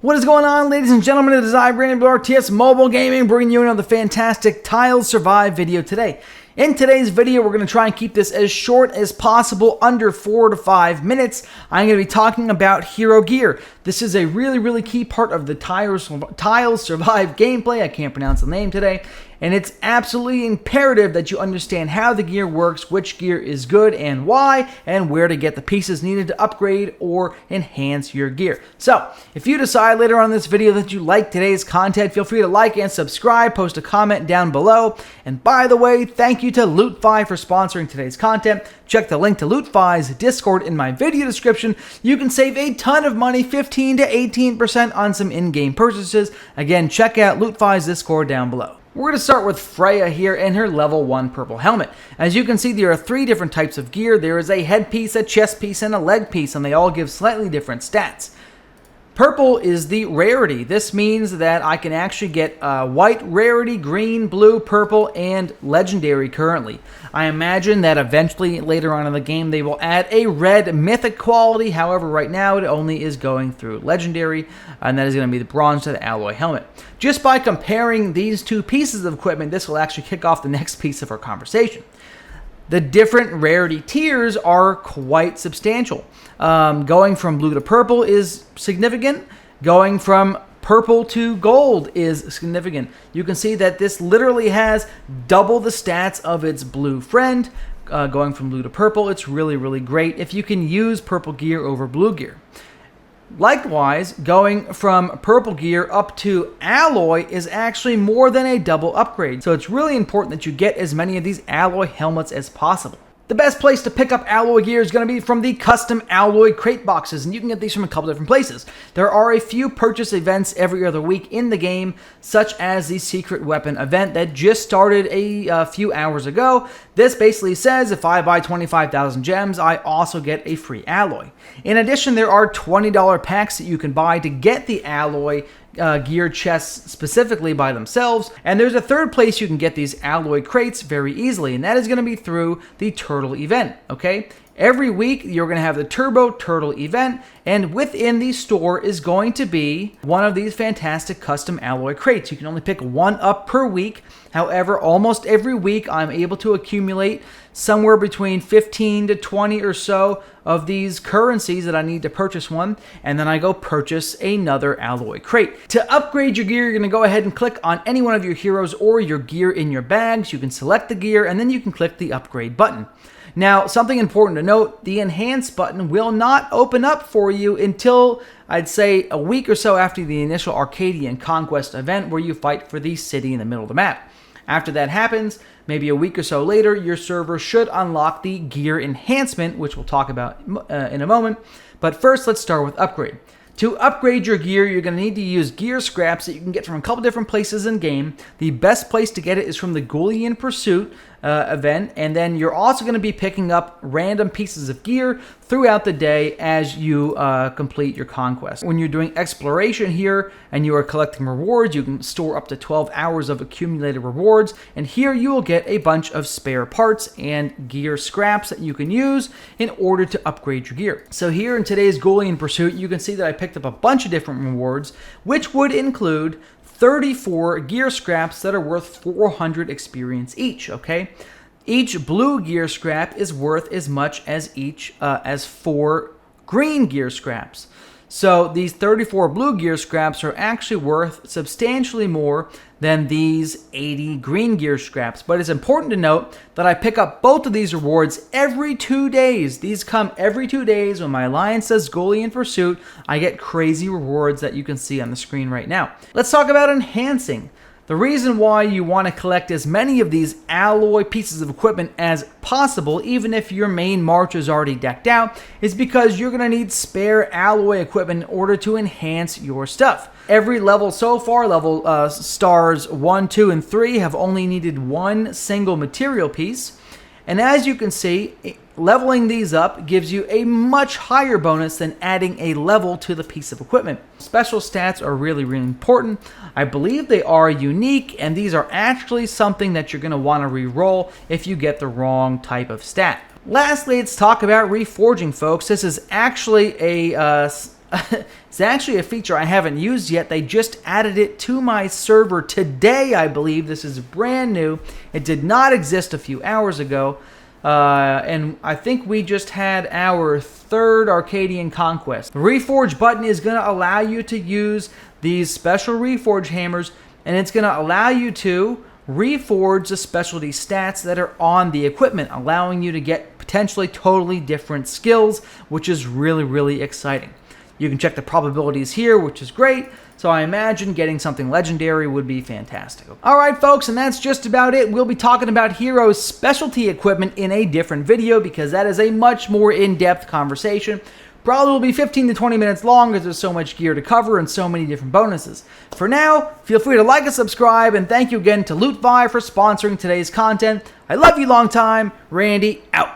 What is going on, ladies and gentlemen? It is I, Brandon RTS Mobile Gaming, bringing you another fantastic Tile Survive video today. In today's video, we're going to try and keep this as short as possible, under 4 to 5 minutes. I'm going to be talking about hero gear. This is a really key part of the Tile Survive gameplay. I can't pronounce the name today. And it's absolutely imperative that you understand how the gear works, which gear is good and why, and where to get the pieces needed to upgrade or enhance your gear. So, if you decide later on in this video that you like today's content, feel free to like and subscribe, post a comment down below. And by the way, thank you to Loot5 for sponsoring today's content. Check the link to Loot5's Discord in my video description. You can save a ton of money, 15 to 18% on some in-game purchases. Again, check out Loot5's Discord down below. We're going to start with Freya here and her level 1 purple helmet. As you can see, there are 3 different types of gear. There is a headpiece, a chest piece, and a leg piece, and they all give slightly different stats. Purple is the rarity. This means that I can actually get white, rarity, green, blue, purple, and legendary currently. I imagine that eventually later on in the game they will add a red mythic quality. However, right now it only is going through legendary, and that is going to be the bronze to the alloy helmet. Just by comparing these 2 pieces of equipment, this will actually kick off the next piece of our conversation. The different rarity tiers are quite substantial. Going from blue to purple is significant. Going from purple to gold is significant. You can see that this literally has double the stats of its blue friend. Going from blue to purple, it's really great if you can use purple gear over blue gear. Likewise, going from purple gear up to alloy is actually more than a double upgrade, so it's really important that you get as many of these alloy helmets as possible. The best place to pick up alloy gear is going to be from the custom alloy crate boxes, and you can get these from a couple different places. There are a few purchase events every other week in the game, such as the secret weapon event that just started a few hours ago. This basically says if I buy 25,000 gems, I also get a free alloy. In addition, there are $20 packs that you can buy to get the alloy gear chests specifically by themselves, and there's a third place you can get these alloy crates very easily, and that is going to be through the turtle event. Okay, every week you're going to have the turbo turtle event, and within the store is going to be one of these fantastic custom alloy crates. You can only pick one up per week. However, almost every week I'm able to accumulate somewhere between 15 to 20 or so of these currencies that I need to purchase one, and then I go purchase another alloy crate. To upgrade your gear, you're going to go ahead and click on any one of your heroes or your gear in your bags. You can select the gear, and then you can click the upgrade button. Now, something important to note, the enhance button will not open up for you until, I'd say, a week or so after the initial Arcadian Conquest event where you fight for the city in the middle of the map. After that happens, maybe a week or so later, your server should unlock the gear enhancement, which we'll talk about in a moment. But first, let's start with upgrade. To upgrade your gear, you're going to need to use gear scraps that you can get from a couple different places in game. The best place to get it is from the Gullian Pursuit event, and then you're also going to be picking up random pieces of gear throughout the day as you complete your conquest. When you're doing exploration here and you are collecting rewards, you can store up to 12 hours of accumulated rewards, and here you will get a bunch of spare parts and gear scraps that you can use in order to upgrade your gear. So here in today's Gullian Pursuit, you can see that I picked up a bunch of different rewards, which would include 34 gear scraps that are worth 400 experience each, okay? Each blue gear scrap is worth as much as as 4 green gear scraps. So these 34 blue gear scraps are actually worth substantially more than these 80 green gear scraps. But it's important to note that I pick up both of these rewards every 2 days. These come every 2 days. When my alliance says Gullian Pursuit, I get crazy rewards that you can see on the screen right now. Let's talk about enhancing. The reason why you want to collect as many of these alloy pieces of equipment as possible, even if your main march is already decked out, is because you're going to need spare alloy equipment in order to enhance your stuff. Every level so far, level stars 1, 2, and 3, have only needed one single material piece. And as you can see, leveling these up gives you a much higher bonus than adding a level to the piece of equipment. Special stats are really important. I believe they are unique, and these are actually something that you're going to want to re-roll if you get the wrong type of stat. Lastly, let's talk about reforging, folks. This is actually a It's actually a feature I haven't used yet. They just added it to my server today, I believe. This is brand new. It did not exist a few hours ago. And I think we just had our third Arcadian conquest. The Reforge button is going to allow you to use these special Reforge hammers, and it's going to allow you to reforge the specialty stats that are on the equipment, allowing you to get potentially totally different skills, which is really, really exciting. You can check the probabilities here, which is great. So I imagine getting something legendary would be fantastic. Alright folks, and that's just about it. We'll be talking about Heroes specialty equipment in a different video because that is a much more in-depth conversation. Probably will be 15 to 20 minutes long because there's so much gear to cover and so many different bonuses. For now, feel free to like and subscribe, and thank you again to Loot5 for sponsoring today's content. I love you long time. Randy, out.